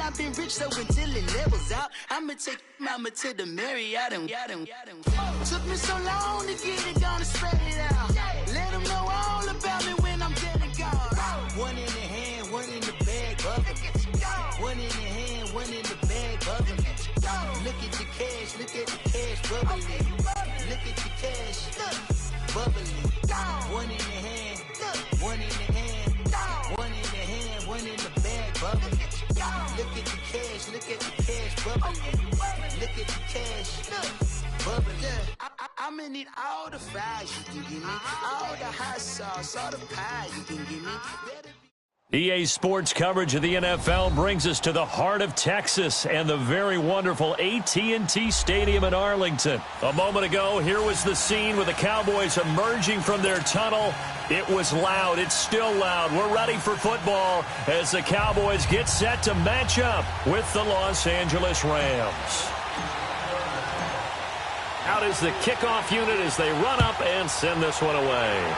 I've been rich, so until it levels out, I'ma take mama to the Marriott and took me so long to get it, gonna spread it out. Let them know all about me when I'm dead and gone. One in the hand, one in the bag, bubbling. One in the hand, one in the bag, bubbling. Look at the cash, look at the cash, bubbling. Look at the cash, bubbling. One in the hand, one in the hand, one in the hand, one in the bag, bubbling. Look at the cash, look at the cash, bubbling. Look at the cash, bubbling. I'ma need all the fries you can give me, all the hot sauce, all the pie you can give me. EA Sports coverage of the NFL brings us to the heart of Texas and the very wonderful AT&T Stadium in Arlington. A moment ago, here was the scene with the Cowboys emerging from their tunnel. It was loud. It's still loud. We're ready for football as the Cowboys get set to match up with the Los Angeles Rams. Out is the kickoff unit as they run up and send this one away.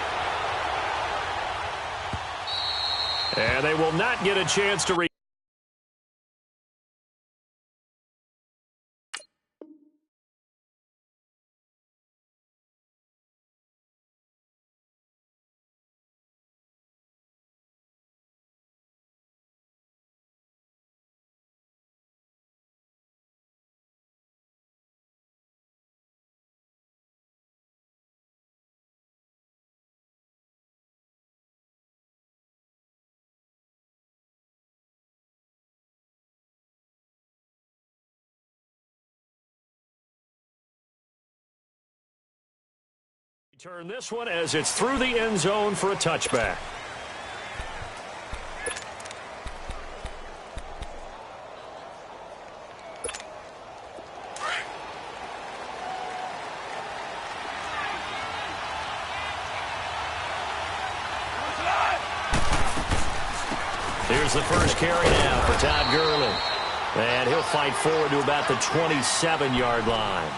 And they will not get a chance to turn this one as it's through the end zone for a touchback. Here's the first carry now for Todd Gurley. And he'll fight forward to about the 27-yard line.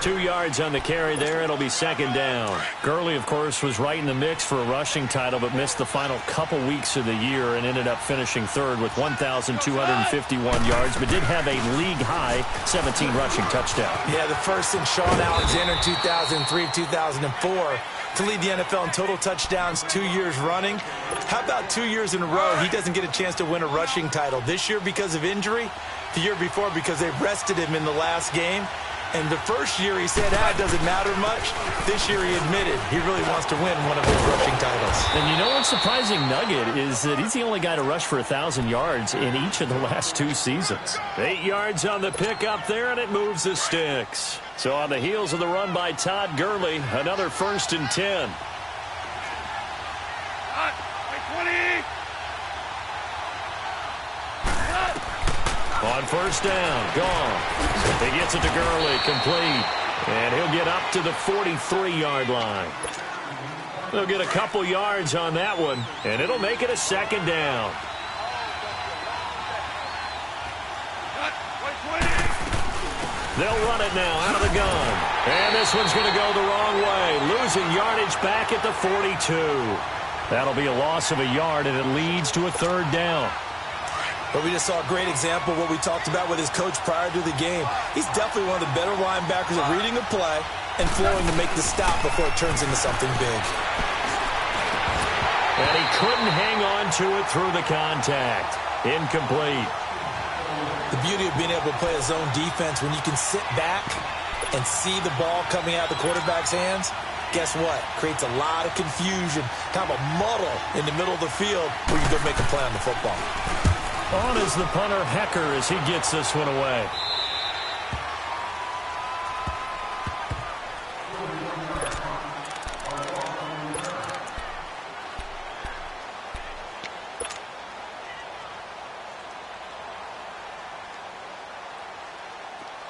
2 yards on the carry there. It'll be second down. Gurley, of course, was right in the mix for a rushing title, but missed the final couple weeks of the year and ended up finishing third with 1,251 yards, but did have a league-high 17 rushing touchdowns. Yeah, the first since Sean Alexander 2003-2004 to lead the NFL in total touchdowns 2 years running. How about 2 years in a row he doesn't get a chance to win a rushing title? This year because of injury, the year before because they rested him in the last game. And the first year he said, it doesn't matter much. This year he admitted he really wants to win one of his rushing titles. And you know what's surprising nugget is that he's the only guy to rush for 1,000 yards in each of the last 2 seasons. 8 yards on the pickup there, and it moves the sticks. So on the heels of the run by Todd Gurley, another 1st and 10. On first down, gone. He gets it to Gurley, complete. And he'll get up to the 43-yard line. They'll get a couple yards on that one, and it'll make it a second down. They'll run it now out of the gun. And this one's going to go the wrong way, losing yardage back at the 42. That'll be a loss of a yard, and it leads to a third down. But we just saw a great example of what we talked about with his coach prior to the game. He's definitely one of the better linebackers at reading a play and flowing to make the stop before it turns into something big. And he couldn't hang on to it through the contact. Incomplete. The beauty of being able to play a zone defense when you can sit back and see the ball coming out of the quarterback's hands, guess what? Creates a lot of confusion, kind of a muddle in the middle of the field where you go make a play on the football. On is the punter, Hecker, as he gets this one away.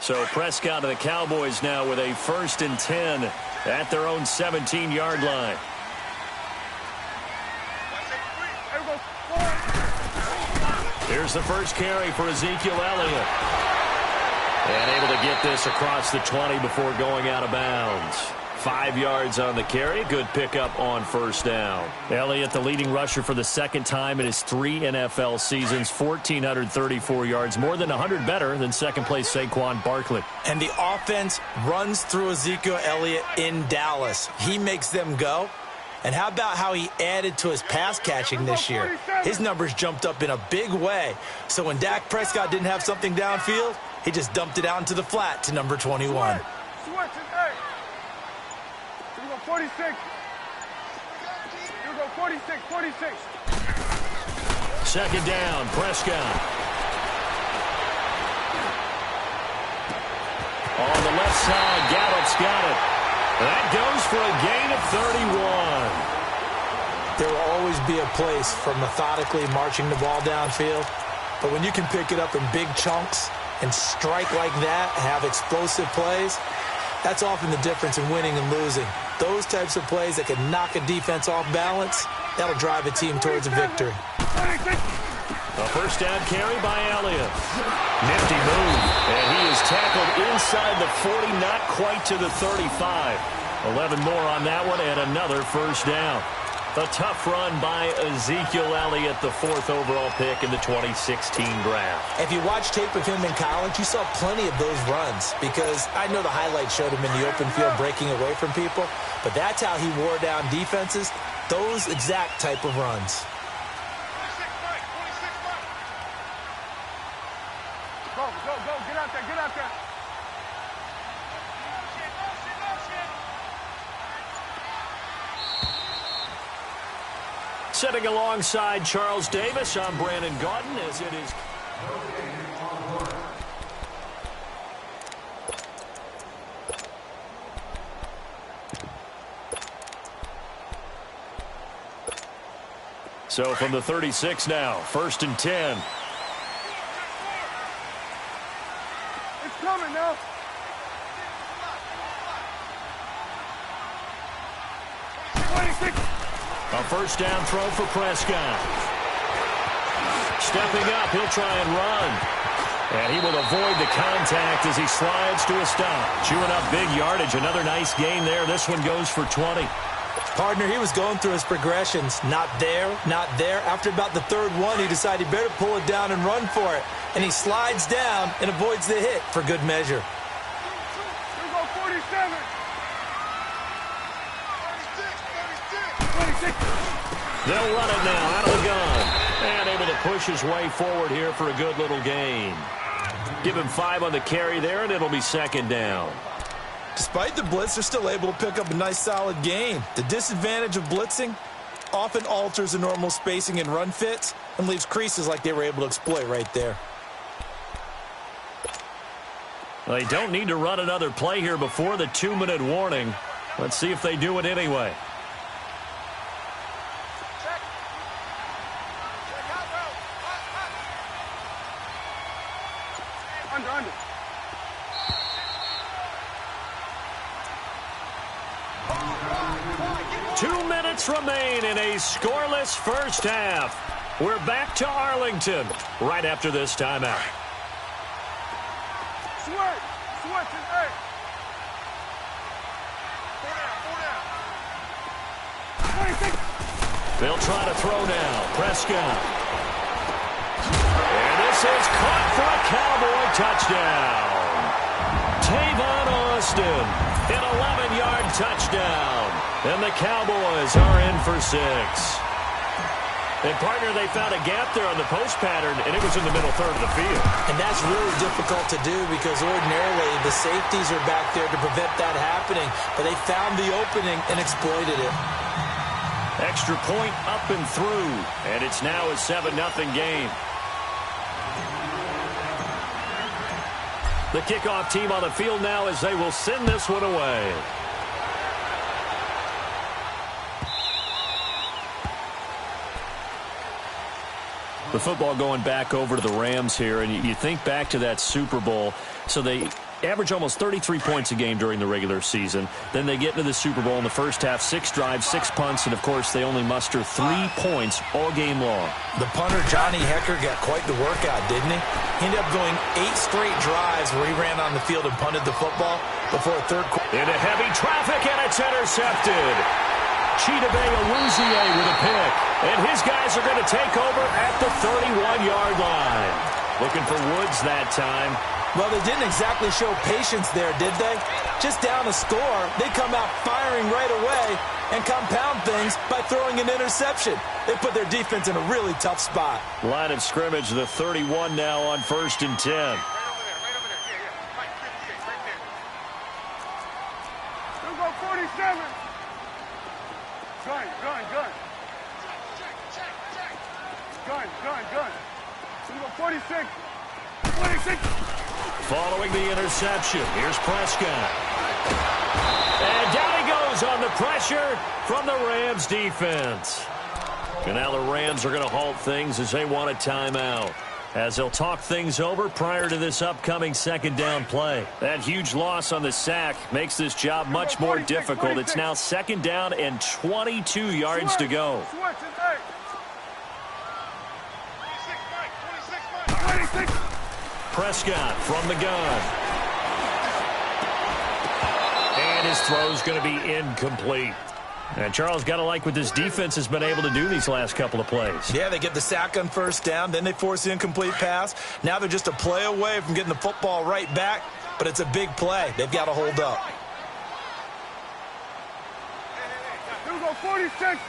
So Prescott and the Cowboys now with a 1st and 10 at their own 17-yard line. Here's the first carry for Ezekiel Elliott. And able to get this across the 20 before going out of bounds. 5 yards on the carry. Good pickup on first down. Elliott, the leading rusher for the second time in his 3 NFL seasons, 1,434 yards, more than 100 better than second-place Saquon Barkley. And the offense runs through Ezekiel Elliott in Dallas. He makes them go. And how about how he added to his pass catching this year? His numbers jumped up in a big way. So when Dak Prescott didn't have something downfield, he just dumped it out into the flat to number 21. Switch it, hey. Here we go, 46. Here we go, 46, 46. Second down, Prescott. On the left side, Gallup's got it. That goes for a gain of 31. There will always be a place for methodically marching the ball downfield. But when you can pick it up in big chunks and strike like that, have explosive plays, that's often the difference in winning and losing. Those types of plays that can knock a defense off balance, that'll drive a team towards a victory. A first down carry by Elliott. Nifty move. And he is tackled inside the 40, not quite to the 35. 11 more on that one and another first down. A tough run by Ezekiel Elliott, the 4th overall pick in the 2016 draft. If you watch tape of him in college, you saw plenty of those runs because I know the highlights showed him in the open field breaking away from people, but that's how he wore down defenses, those exact type of runs. Go, get out there, get out there. Sitting alongside Charles Davis, I'm Brandon Gaudin as it is. So from the 36 now, 1st and 10. It's coming now. A first down throw for Prescott. Stepping up, he'll try and run. And he will avoid the contact as he slides to a stop. Chewing up big yardage. Another nice gain there. This one goes for 20. Partner, he was going through his progressions. Not there, not there. After about the 3rd one, he decided he better pull it down and run for it. And he slides down and avoids the hit for good measure. Here we go, 47. 26. They'll run it now out of the gun. And able to push his way forward here for a good little gain. Give him 5 on the carry there, and it'll be 2nd down. Despite the blitz, they're still able to pick up a nice solid gain. The disadvantage of blitzing often alters the normal spacing and run fits and leaves creases like they were able to exploit right there. Well, they don't need to run another play here before the 2-minute warning. Let's see if they do it anyway. Under. 2 minutes remain in a scoreless first half. We're back to Arlington right after this timeout. Switch it, hey. 26. They'll try to throw now. Prescott. And this is caught for a Cowboy touchdown. Tavon Austin, an 11-yard touchdown. And the Cowboys are in for 6. And, partner, they found a gap there on the post pattern, and it was in the middle third of the field. And that's really difficult to do because ordinarily the safeties are back there to prevent that happening. But they found the opening and exploited it. Extra point up and through, and it's now a 7-0 game. The kickoff team on the field now as they will send this one away. The football going back over to the Rams here, and you think back to that Super Bowl. So they average almost 33 points a game during the regular season. Then they get into the Super Bowl in the first half, 6 drives, 6 punts, and, of course, they only muster 3 points all game long. The punter, Johnny Hekker, got quite the workout, didn't he? He ended up going 8 straight drives where he ran on the field and punted the football before a third quarter. Into heavy traffic, and it's intercepted. Chidobe Awuzie with a pick. And his guys are going to take over at the 31-yard line. Looking for Woods that time. Well, they didn't exactly show patience there, did they? Just down a score, they come out firing right away and compound things by throwing an interception. They put their defense in a really tough spot. Line of scrimmage, the 31 now on 1st and 10. Right over there. Right over there. Yeah. Right there. Don't go 47. Gun. Gun. Don't go 46. 46. Following the interception, here's Prescott. And down he goes on the pressure from the Rams defense. And now the Rams are going to halt things as they want a timeout, as they'll talk things over prior to this upcoming second down play. That huge loss on the sack makes this job much more difficult. It's now second down and 22 yards to go. Prescott from the gun. And his throw's going to be incomplete. And Charles, got to like what this defense has been able to do these last couple of plays. Yeah, they get the sack on first down, then they force the incomplete pass. Now they're just a play away from getting the football right back, but it's a big play. They've got to hold up. Here we go, 46.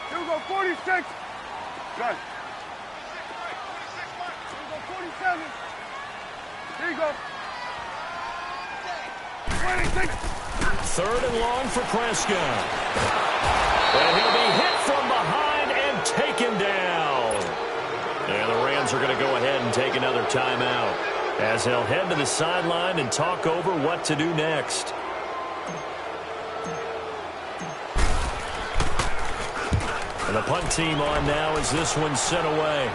Here we go, 46. Good. Here we go, 47. Here you go. 26. 3rd and long for Prescott. And he'll be hit from behind and taken down. And the Rams are going to go ahead and take another timeout, as they'll head to the sideline and talk over what to do next. And the punt team on now as this one's sent away.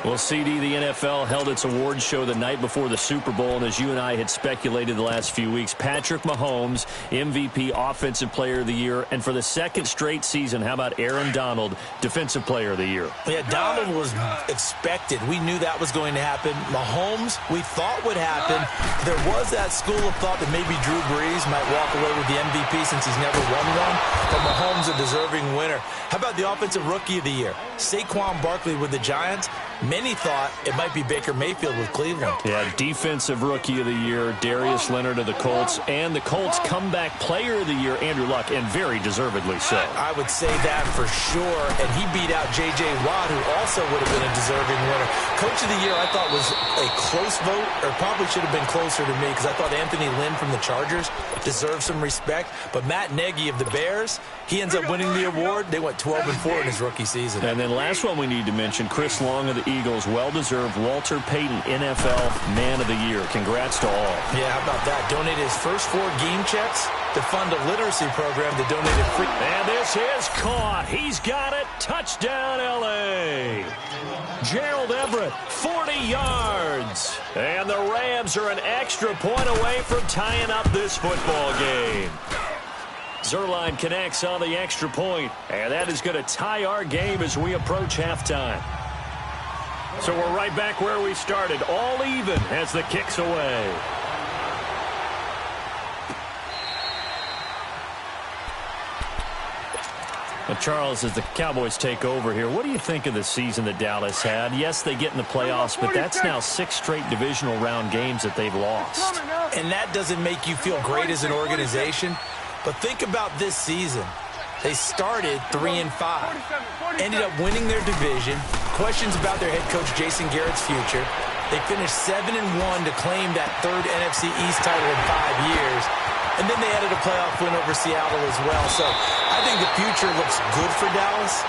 Well, CD, the NFL held its awards show the night before the Super Bowl, and as you and I had speculated the last few weeks, Patrick Mahomes, MVP, Offensive Player of the Year, and for the second straight season, how about Aaron Donald, Defensive Player of the Year? Yeah, Donald was expected. We knew that was going to happen. Mahomes, we thought would happen. There was that school of thought that maybe Drew Brees might walk away with the MVP since he's never won one, but Mahomes a deserving winner. How about the Offensive Rookie of the Year? Saquon Barkley with the Giants. Many thought it might be Baker Mayfield with Cleveland. Yeah, Defensive Rookie of the Year, Darius Leonard of the Colts, and the Colts Comeback Player of the Year, Andrew Luck, and very deservedly so. I would say that for sure, and he beat out J.J. Watt, who also would have been a deserving winner. Coach of the Year, I thought, was a close vote, or probably should have been closer to me, because I thought Anthony Lynn from the Chargers deserved some respect, but Matt Nagy of the Bears, he ends up winning the award. They went 12-4 in his rookie season. And then last one we need to mention, Chris Long of the Eagles, well-deserved Walter Payton NFL Man of the Year. Congrats to all. Yeah, how about that? Donated his first 4 game checks to fund a literacy program that donated free. And this is caught. He's got it. Touchdown, L.A. Gerald Everett, 40 yards. And the Rams are an extra point away from tying up this football game. Zuerlein connects on the extra point, and that is going to tie our game as we approach halftime. So we're right back where we started, all even as the kick's away. Well, Charles, as the Cowboys take over here, what do you think of the season that Dallas had? Yes, they get in the playoffs, but that's now 6 straight divisional round games that they've lost. And that doesn't make you feel great as an organization. But think about this season. They started 3-5, ended up winning their division. Questions about their head coach Jason Garrett's future. They finished 7-1 to claim that 3rd NFC East title in 5 years. And then they added a playoff win over Seattle as well. So I think the future looks good for Dallas.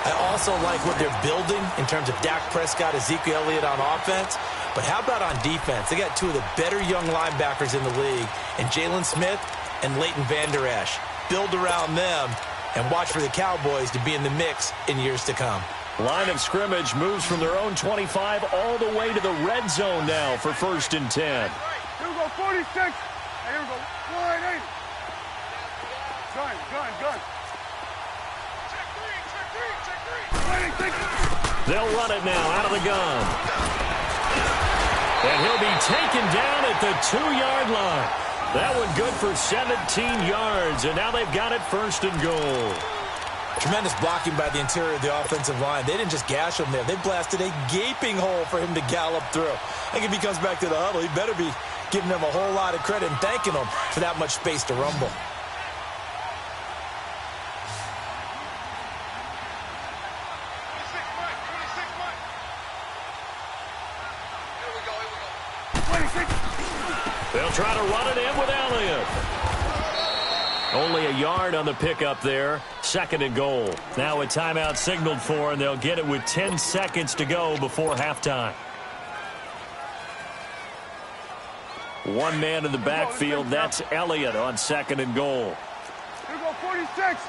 I also like what they're building in terms of Dak Prescott, Ezekiel Elliott on offense. But how about on defense? They got 2 of the better young linebackers in the league, and Jalen Smith and Leighton Vander Esch. Build around them and watch for the Cowboys to be in the mix in years to come. Line of scrimmage moves from their own 25 all the way to the red zone now for 1st and 10. Here we go, 46. Hey, here we go, 180. Gun. Check three. They'll run it now out of the gun. And he'll be taken down at the 2-yard line. That one good for 17 yards, and now they've got it 1st and goal. Tremendous blocking by the interior of the offensive line. They didn't just gash him there. They blasted a gaping hole for him to gallop through. I think if he comes back to the huddle, he better be giving them a whole lot of credit and thanking them for that much space to rumble. They'll try to run it in with Elliott. Only a yard on the pickup there. 2nd and goal. Now a timeout signaled for, and they'll get it with 10 seconds to go before halftime. One man in the backfield. That's Elliott on 2nd and goal. Here we go, 46.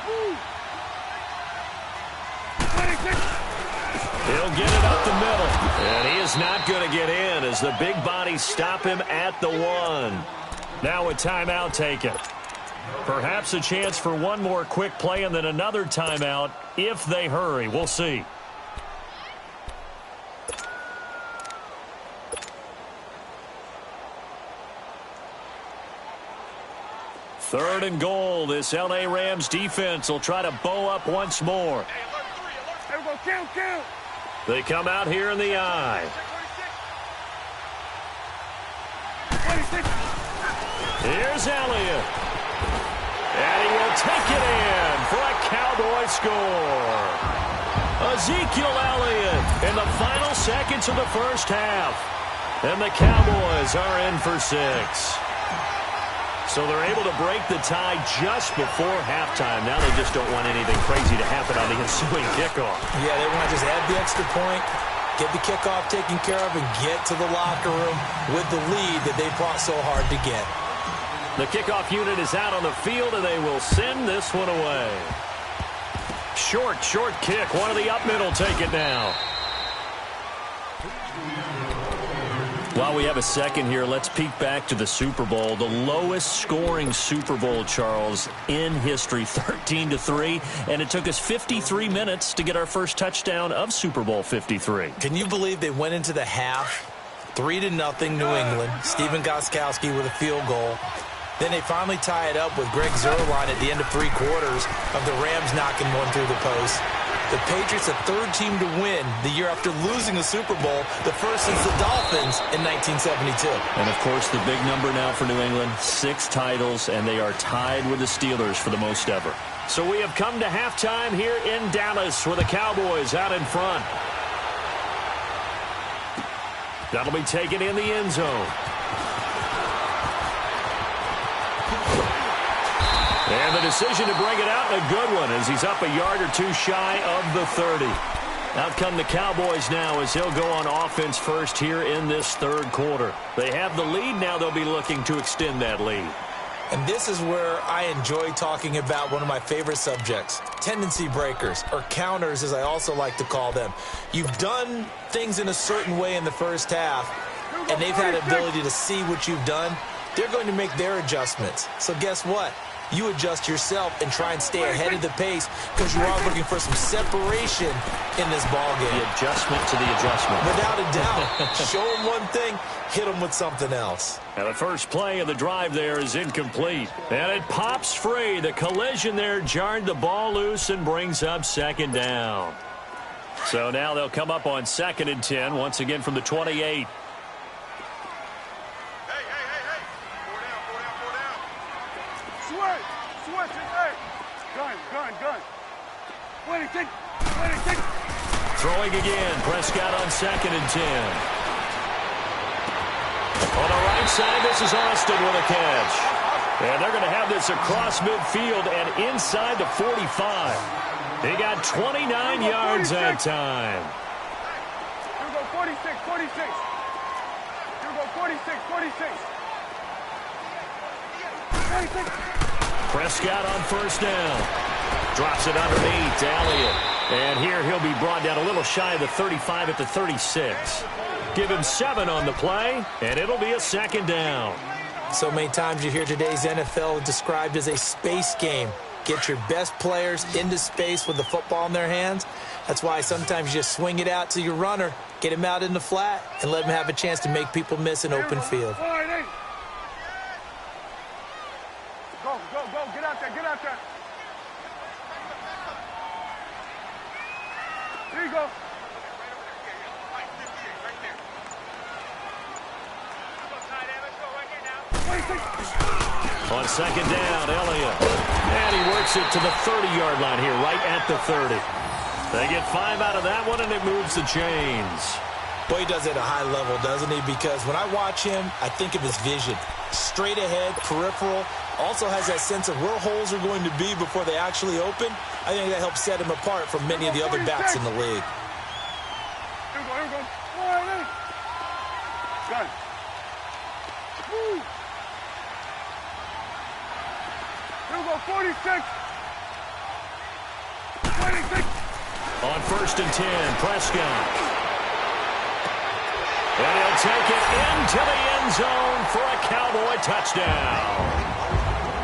Woo. 26. He'll get it up the middle. And he is not going to get in as the big bodies stop him at the 1. Now a timeout taken. Perhaps a chance for one more quick play and then another timeout if they hurry. We'll see. Third and goal. This L.A. Rams defense will try to bow up once more. Here we go, count. They come out here in the eye. 26. Here's Elliott. And he will take it in for a Cowboy score. Ezekiel Elliott in the final seconds of the first half. And the Cowboys are in for 6. So they're able to break the tie just before halftime. Now they just don't want anything crazy to happen on the ensuing kickoff. Yeah, they want to just add the extra point, get the kickoff taken care of, and get to the locker room with the lead that they fought so hard to get. The kickoff unit is out on the field, and they will send this one away. Short kick. One of the up middle take it now. While we have a second here, let's peek back to the Super Bowl. The lowest scoring Super Bowl, Charles, in history, 13-3. And it took us 53 minutes to get our first touchdown of Super Bowl 53. Can you believe they went into the half 3-0 New England? Stephen Gostkowski with a field goal. Then they finally tie it up with Greg Zuerlein at the end of 3 quarters of the Rams knocking one through the post. The Patriots, a third team to win the year after losing a Super Bowl, the first since the Dolphins in 1972. And, of course, the big number now for New England, 6 titles, and they are tied with the Steelers for the most ever. So we have come to halftime here in Dallas with the Cowboys out in front. That'll be taken in the end zone. And the decision to bring it out, a good one, as he's up a yard or 2 shy of the 30. Out come the Cowboys now as he'll go on offense first here in this 3rd quarter. They have the lead now. They'll be looking to extend that lead. And this is where I enjoy talking about one of my favorite subjects, tendency breakers, or counters as I also like to call them. You've done things in a certain way in the first half, and they've had the ability to see what you've done. They're going to make their adjustments. So guess what? You adjust yourself and try and stay ahead of the pace because you are looking for some separation in this ballgame. The adjustment to the adjustment. Without a doubt. Show them one thing, hit them with something else. Now the first play of the drive there is incomplete. And it pops free. The collision there jarred the ball loose and brings up 2nd down. So now they'll come up on 2nd and 10 once again from the 28. Switch it, hey! Gun. 26. Throwing again. Prescott on 2nd and 10. On the right side, this is Austin with a catch. And they're going to have this across midfield and inside the 45. He got 29 yards that time. Here we go, 46. Here we go, 46. 46. Prescott on first down. Drops it underneath to Elliott. And here he'll be brought down a little shy of the 35 at the 36. Give him 7 on the play, and it'll be a second down. So many times you hear today's NFL described as a space game. Get your best players into space with the football in their hands. That's why sometimes you just swing it out to your runner, get him out in the flat, and let him have a chance to make people miss an open field. Go, get out there, get out there. Here you go. On second down, Elliott. And he works it to the 30-yard line here, right at the 30. They get 5 out of that one, and it moves the chains. Boy, he does it at a high level, doesn't he? Because when I watch him, I think of his vision. Straight ahead, peripheral. Also has that sense of where holes are going to be before they actually open. I think that helps set him apart from many of the other backs in the league. Here we go. Got it. Woo. Here we go, 46. 26. On first and 10, Prescott. And he'll take it into the end zone for a Cowboy touchdown.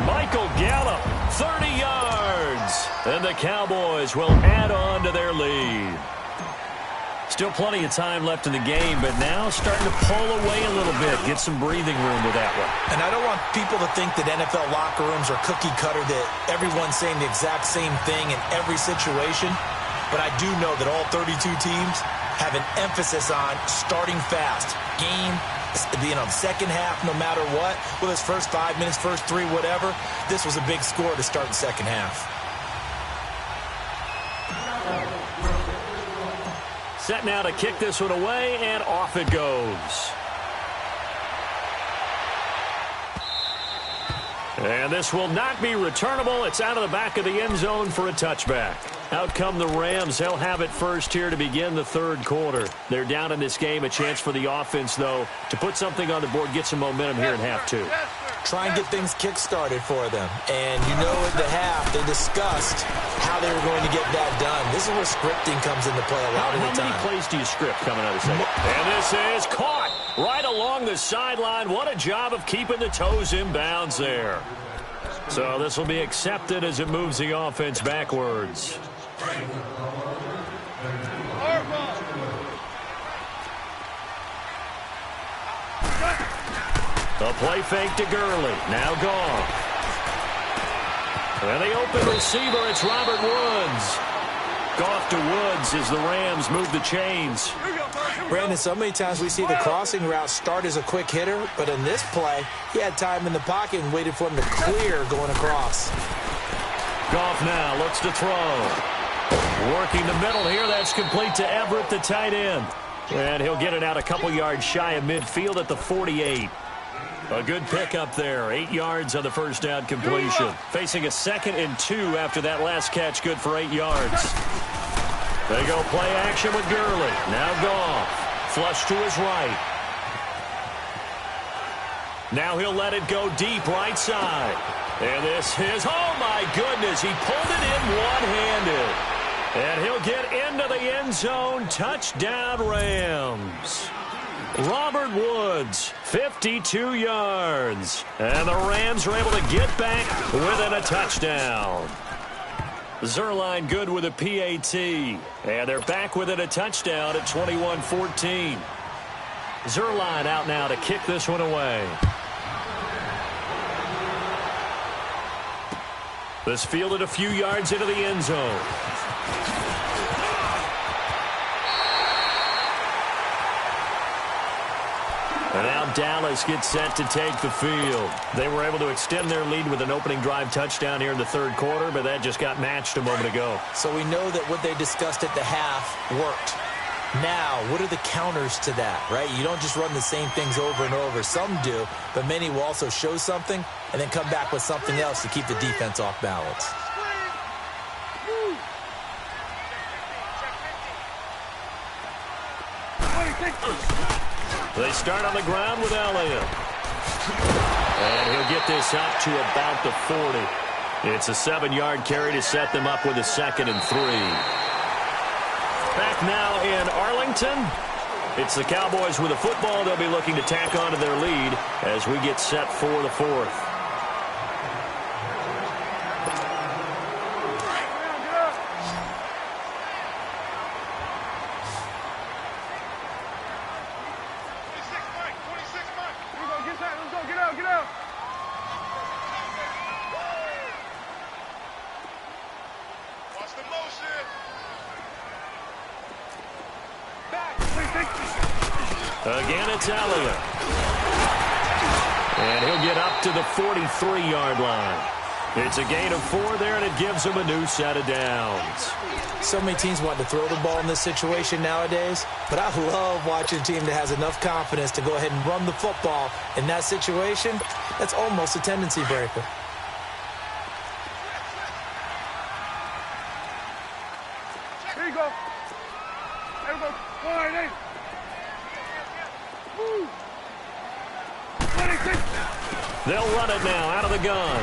Michael Gallup, 30 yards. And the Cowboys will add on to their lead. Still plenty of time left in the game, but now starting to pull away a little bit. Get some breathing room with that one. And I don't want people to think that NFL locker rooms are cookie cutter, that everyone's saying the exact same thing in every situation. But I do know that all 32 teams have an emphasis on starting fast. Game being on second half no matter what. Well, his first 5 minutes, first 3, whatever. This was a big score to start the second half. Set now to kick this one away, and off it goes. And this will not be returnable. It's out of the back of the end zone for a touchback. Out come the Rams. They'll have it first here to begin the third quarter. They're down in this game. A chance for the offense, though, to put something on the board, get some momentum here in half 2. Try and get things kick-started for them. And you know at the half, they discussed how they were going to get that done. This is where scripting comes into play a lot of the time. How many plays do you script coming out of the second? And this is caught right along the sideline. What a job of keeping the toes in bounds there. So this will be accepted as it moves the offense backwards. A play fake to Gurley. Now Goff. And the open receiver, it's Robert Woods. Goff to Woods as the Rams move the chains. Brandon, so many times we see the crossing route start as a quick hitter, but in this play, he had time in the pocket and waited for him to clear going across. Goff now looks to throw. Working the middle here, that's complete to Everett, the tight end. And he'll get it out a couple yards shy of midfield at the 48. A good pickup there. 8 yards on the first down completion. Facing a 2nd and 2 after that last catch, good for 8 yards. They go play action with Gurley. Now Goff. Flush to his right. Now he'll let it go deep right side. And this is, oh my goodness, he pulled it in one-handed. And he'll get into the end zone. Touchdown Rams. Robert Woods, 52 yards. And the Rams are able to get back within a touchdown. Zuerlein good with a PAT. And they're back within a touchdown at 21-14. Zuerlein out now to kick this one away. This fielded a few yards into the end zone. And now Dallas gets set to take the field. They were able to extend their lead with an opening drive touchdown here in the third quarter, but that just got matched a moment ago. So we know that what they discussed at the half worked. Now, what are the counters to that, right? You don't just run the same things over and over. Some do, but many will also show something and then come back with something else to keep the defense off balance. They start on the ground with Elliott. And he'll get this up to about the 40. It's a 7-yard carry to set them up with a 2nd and 3. Back now in Arlington. It's the Cowboys with the football. They'll be looking to tack on to their lead as we get set for the 4th. Again, it's Elliott. And he'll get up to the 43-yard line. It's a gain of 4 there, and it gives him a new set of downs. So many teams want to throw the ball in this situation nowadays, but I love watching a team that has enough confidence to go ahead and run the football in that situation. That's almost a tendency breaker. Here you go. There we go. 1-8. Woo. 26. They'll run it now out of the gun.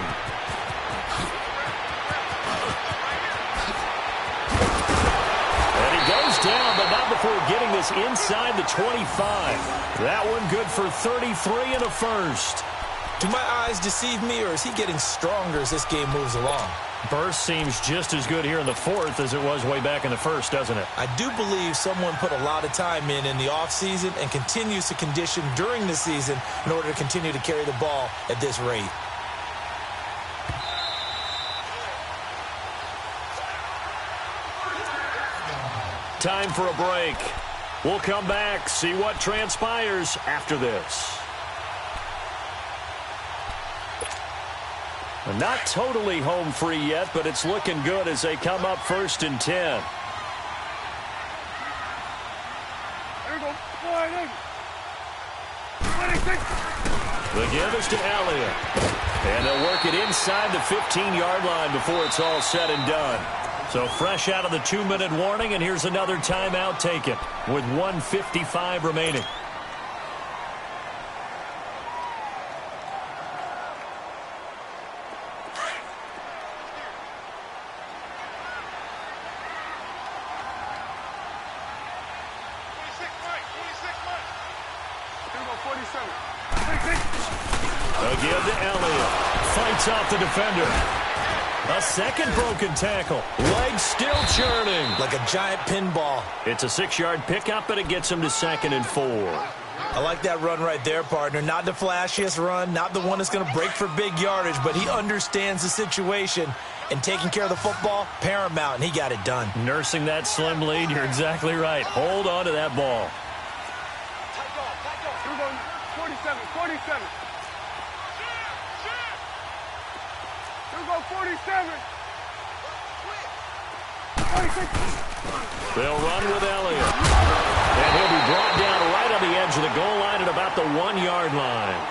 And he goes down, but not before getting this inside the 25. That one good for 33 and a first. Do my eyes deceive me, or is he getting stronger as this game moves along? Burst seems just as good here in the 4th as it was way back in the 1st, doesn't it? I do believe someone put a lot of time in the offseason and continues to condition during the season in order to continue to carry the ball at this rate. Time for a break. We'll come back, see what transpires after this. Not totally home free yet, but it's looking good as they come up 1st and 10. There we go. 1-8. 26. The give is to Elliott. And they'll work it inside the 15-yard line before it's all said and done. So fresh out of the 2-minute warning, and here's another timeout taken with 1:55 remaining. Again to Elliott. Fights off the defender. A second broken tackle. Legs still churning. Like a giant pinball. It's a 6-yard pickup, and it gets him to 2nd and 4. I like that run right there, partner. Not the flashiest run, not the one that's going to break for big yardage, but he understands the situation, and taking care of the football, paramount, and he got it done. Nursing that slim lead, you're exactly right. Hold on to that ball. 47. Here we go, 47. 26. They'll run with Elliott. And he'll be brought down right on the edge of the goal line at about the 1-yard line.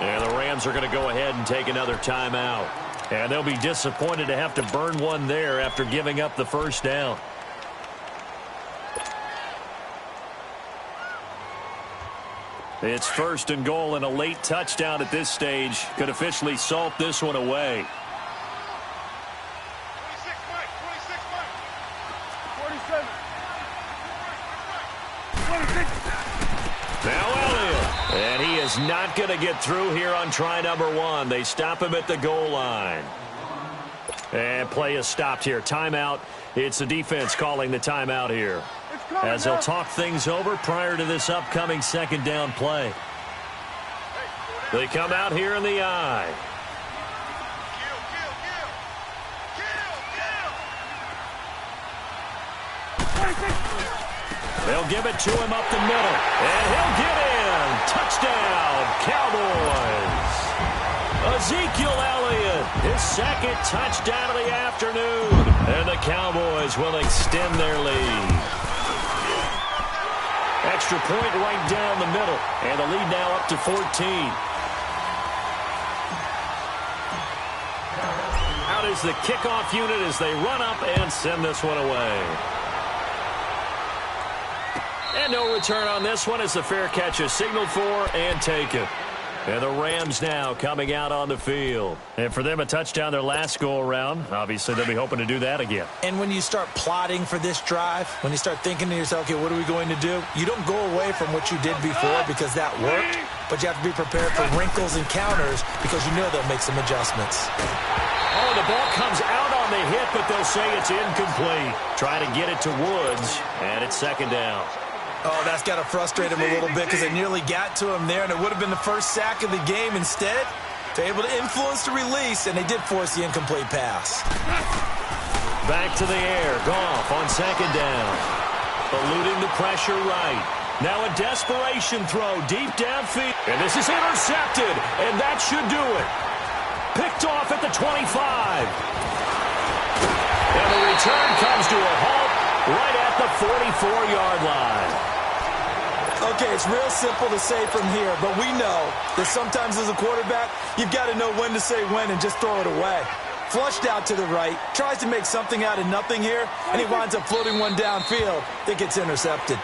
And the Rams are going to go ahead and take another timeout. And they'll be disappointed to have to burn one there after giving up the first down. It's 1st and goal, and a late touchdown at this stage could officially salt this one away. 26, Mike. 47. 26. Now Elliott. And he is not going to get through here on try number 1. They stop him at the goal line. And play is stopped here. Timeout. It's the defense calling the timeout here, as they'll talk things over prior to this upcoming 2nd down play. They come out here in the eye. They'll give it to him up the middle, and he'll get in. Touchdown, Cowboys. Ezekiel Elliott, his 2nd touchdown of the afternoon, and the Cowboys will extend their lead. Extra point right down the middle, and the lead now up to 14. Out is the kickoff unit as they run up and send this one away. And no return on this one as the fair catch is signaled for and taken. And the Rams now coming out on the field. And for them, a touchdown their last go-around. Obviously, they'll be hoping to do that again. And when you start plotting for this drive, when you start thinking to yourself, okay, what are we going to do? You don't go away from what you did before because that worked, but you have to be prepared for wrinkles and counters because you know they'll make some adjustments. Oh, the ball comes out on the hit, but they'll say it's incomplete. Try to get it to Woods, and it's second down. Oh, that's got to frustrate him a little bit because they nearly got to him there, and it would have been the first sack of the game. Instead, they're able to influence the release, and they did force the incomplete pass. Back to the air. Goff on second down. Eluding the pressure right. Now a desperation throw deep downfield. And this is intercepted, and that should do it. Picked off at the 25. And the return comes to a halt right at the 44-yard line. Okay, it's real simple to say from here, but we know that sometimes as a quarterback, you've got to know when to say when and just throw it away. Flushed out to the right, tries to make something out of nothing here, and he winds up floating one downfield that gets intercepted.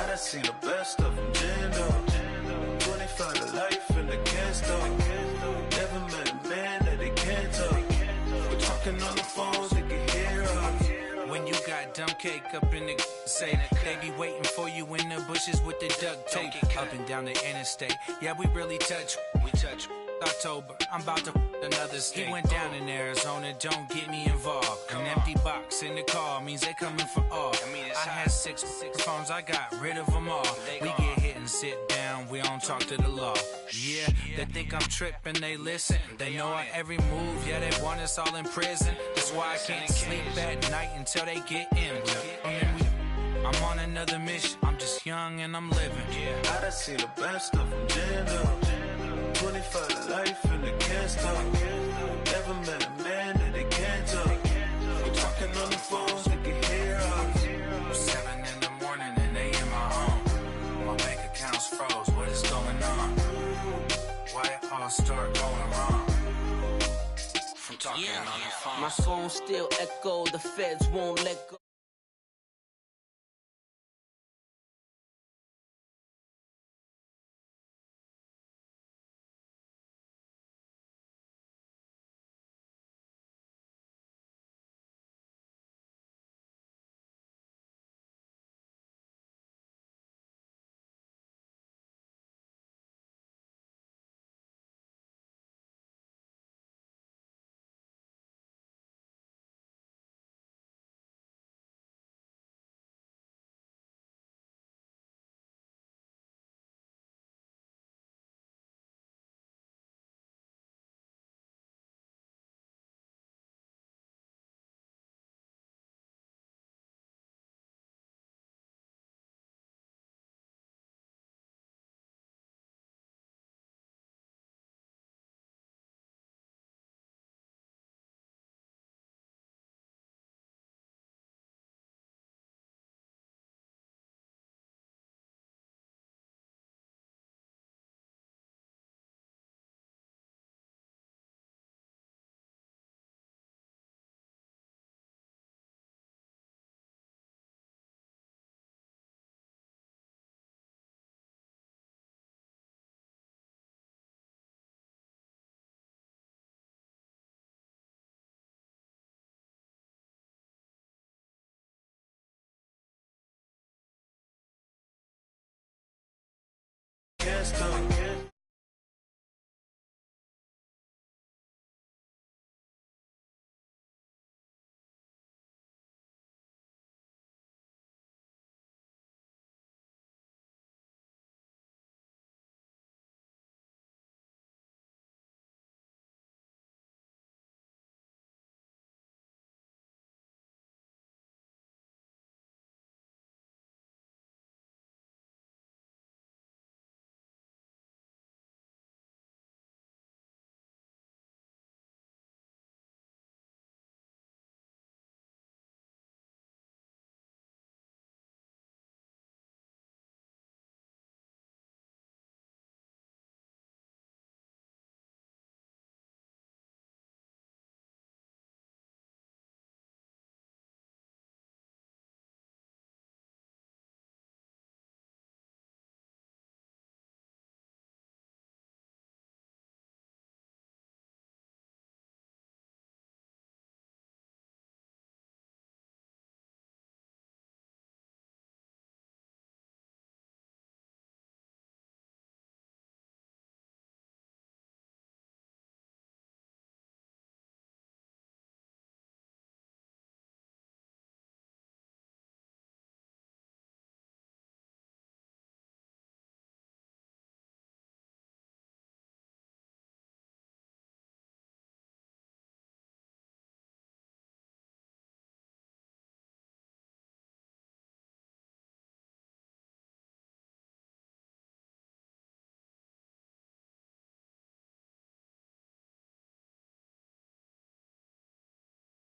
I seen the best of them, Jando. 25 to life in the can't stop. Never met a man that they can't talk. We're talking on the phones, they can hear us. When you got dumb cake up in the say, they be waiting for you in the bushes with the duct tape. Up and down the interstate, yeah, we really touch. We touch. October, I'm about to another state. He went down in Arizona, don't get me involved. An empty box in the car means they coming for all. I had six phones, I got rid of them all. We get hit and sit down, we don't talk to the law. Yeah, they think I'm tripping, they listen. They know our every move, yeah, they want us all in prison. That's why I can't sleep at night until they get in. I'm on another mission, I'm just young and I'm living. I done seen the best of them, Jando. 25 to life and they can't stop. Never met a man that they can't talk. We're talking on the phones, they can hear us. 7 in the morning and they in my home. My bank account's froze, what is going on? Why it all start going wrong? From talking on the phone. My phone still echo, the feds won't let go.